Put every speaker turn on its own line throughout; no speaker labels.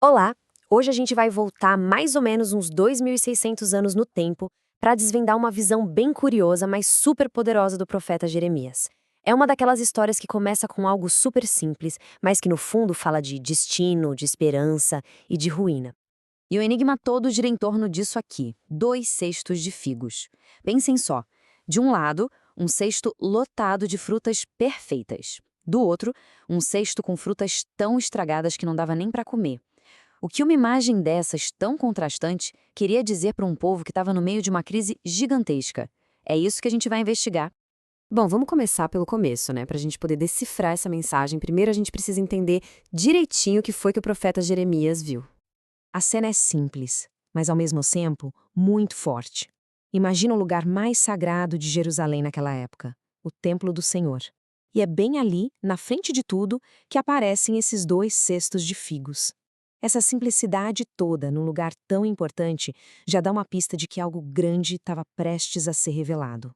Olá! Hoje a gente vai voltar mais ou menos uns 2.600 anos no tempo para desvendar uma visão bem curiosa, mas super poderosa do profeta Jeremias. É uma daquelas histórias que começa com algo super simples, mas que no fundo fala de destino, de esperança e de ruína.
E o enigma todo gira em torno disso aqui: 2 cestos de figos. Pensem só. De um lado, um cesto lotado de frutas perfeitas. Do outro, um cesto com frutas tão estragadas que não dava nem para comer. O que uma imagem dessas tão contrastante queria dizer para um povo que estava no meio de uma crise gigantesca? É isso que a gente vai investigar.
Bom, vamos começar pelo começo, né? Para a gente poder decifrar essa mensagem, primeiro a gente precisa entender direitinho o que foi que o profeta Jeremias viu. A cena é simples, mas ao mesmo tempo muito forte. Imagina o lugar mais sagrado de Jerusalém naquela época, o Templo do Senhor. E é bem ali, na frente de tudo, que aparecem esses 2 cestos de figos. Essa simplicidade toda, num lugar tão importante, já dá uma pista de que algo grande estava prestes a ser revelado.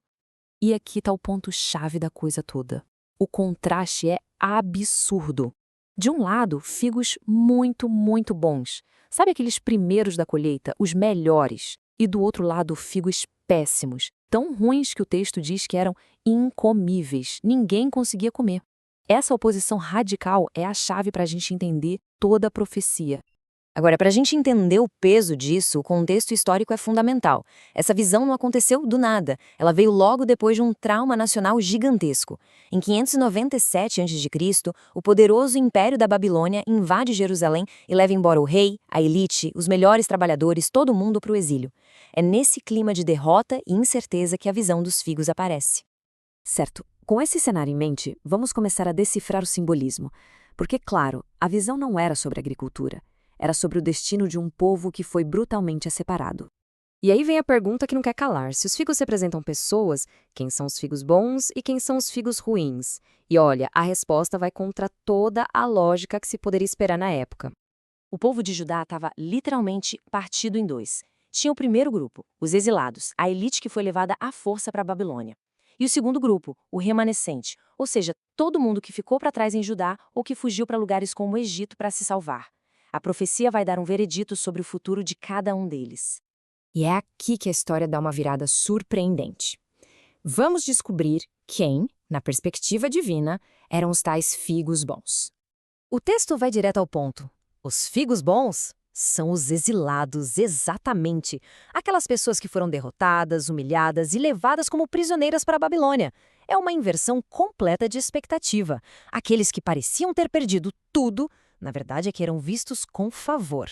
E aqui está o ponto-chave da coisa toda. O contraste é absurdo. De um lado, figos muito, muito bons. Sabe aqueles primeiros da colheita, os melhores? E do outro lado, figos péssimos, tão ruins que o texto diz que eram incomíveis. Ninguém conseguia comer. Essa oposição radical é a chave para a gente entender toda a profecia.
Agora, para a gente entender o peso disso, o contexto histórico é fundamental. Essa visão não aconteceu do nada. Ela veio logo depois de um trauma nacional gigantesco. Em 597 a.C., o poderoso Império da Babilônia invade Jerusalém e leva embora o rei, a elite, os melhores trabalhadores, todo mundo para o exílio. É nesse clima de derrota e incerteza que a visão dos figos aparece.
Certo, com esse cenário em mente, vamos começar a decifrar o simbolismo. Porque, claro, a visão não era sobre agricultura. Era sobre o destino de um povo que foi brutalmente separado.
E aí vem a pergunta que não quer calar. Se os figos representam pessoas, quem são os figos bons e quem são os figos ruins? E olha, a resposta vai contra toda a lógica que se poderia esperar na época. O povo de Judá estava literalmente partido em dois. Tinha o primeiro grupo, os exilados, a elite que foi levada à força para a Babilônia. E o segundo grupo, o remanescente, ou seja, todo mundo que ficou para trás em Judá ou que fugiu para lugares como o Egito para se salvar. A profecia vai dar um veredito sobre o futuro de cada um deles. E é aqui que a história dá uma virada surpreendente. Vamos descobrir quem, na perspectiva divina, eram os tais figos bons. O texto vai direto ao ponto. Os figos bons são os exilados, exatamente. Aquelas pessoas que foram derrotadas, humilhadas e levadas como prisioneiras para a Babilônia. É uma inversão completa de expectativa. Aqueles que pareciam ter perdido tudo, na verdade é que eram vistos com favor.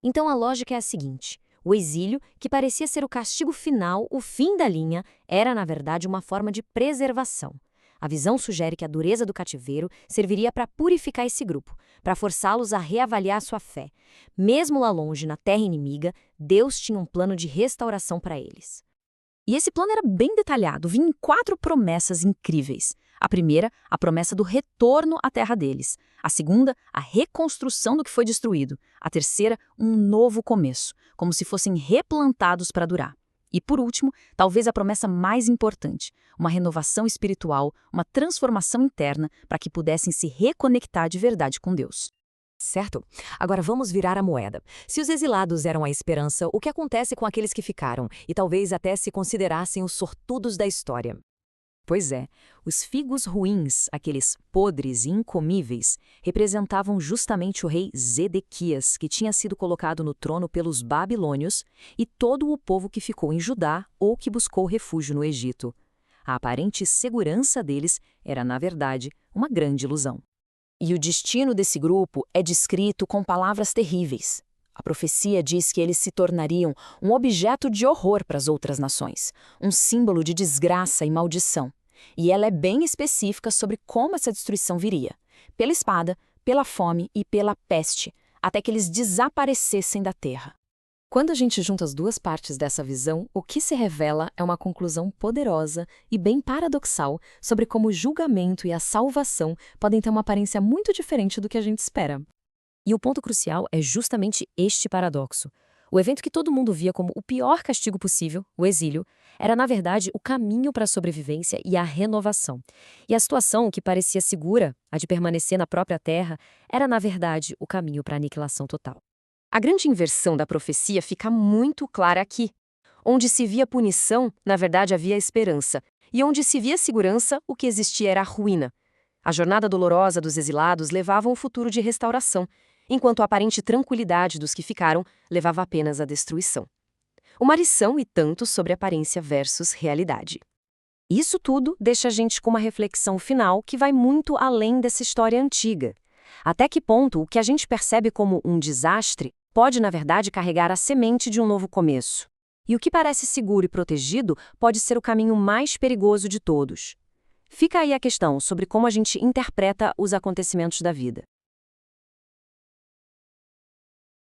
Então a lógica é a seguinte: o exílio, que parecia ser o castigo final, o fim da linha, era na verdade uma forma de preservação. A visão sugere que a dureza do cativeiro serviria para purificar esse grupo, para forçá-los a reavaliar sua fé. Mesmo lá longe, na terra inimiga, Deus tinha um plano de restauração para eles. E esse plano era bem detalhado, vinha em 4 promessas incríveis. A primeira, a promessa do retorno à terra deles. A segunda, a reconstrução do que foi destruído. A terceira, um novo começo, como se fossem replantados para durar. E por último, talvez a promessa mais importante, uma renovação espiritual, uma transformação interna para que pudessem se reconectar de verdade com Deus.
Certo? Agora vamos virar a moeda. Se os exilados eram a esperança, o que acontece com aqueles que ficaram e talvez até se considerassem os sortudos da história? Pois é, os figos ruins, aqueles podres e incomíveis, representavam justamente o rei Zedequias, que tinha sido colocado no trono pelos babilônios, e todo o povo que ficou em Judá ou que buscou refúgio no Egito. A aparente segurança deles era, na verdade, uma grande ilusão.
E o destino desse grupo é descrito com palavras terríveis. A profecia diz que eles se tornariam um objeto de horror para as outras nações, um símbolo de desgraça e maldição. E ela é bem específica sobre como essa destruição viria: pela espada, pela fome e pela peste, até que eles desaparecessem da terra. Quando a gente junta as duas partes dessa visão, o que se revela é uma conclusão poderosa e bem paradoxal sobre como o julgamento e a salvação podem ter uma aparência muito diferente do que a gente espera. E o ponto crucial é justamente este paradoxo. O evento que todo mundo via como o pior castigo possível, o exílio, era na verdade o caminho para a sobrevivência e a renovação. E a situação que parecia segura, a de permanecer na própria terra, era na verdade o caminho para a aniquilação total. A grande inversão da profecia fica muito clara aqui. Onde se via punição, na verdade havia esperança, e onde se via segurança, o que existia era a ruína. A jornada dolorosa dos exilados levava a um futuro de restauração, enquanto a aparente tranquilidade dos que ficaram levava apenas à destruição. Uma lição e tanto sobre aparência versus realidade. Isso tudo deixa a gente com uma reflexão final que vai muito além dessa história antiga. Até que ponto o que a gente percebe como um desastre pode, na verdade, carregar a semente de um novo começo? E o que parece seguro e protegido pode ser o caminho mais perigoso de todos. Fica aí a questão sobre como a gente interpreta os acontecimentos da vida.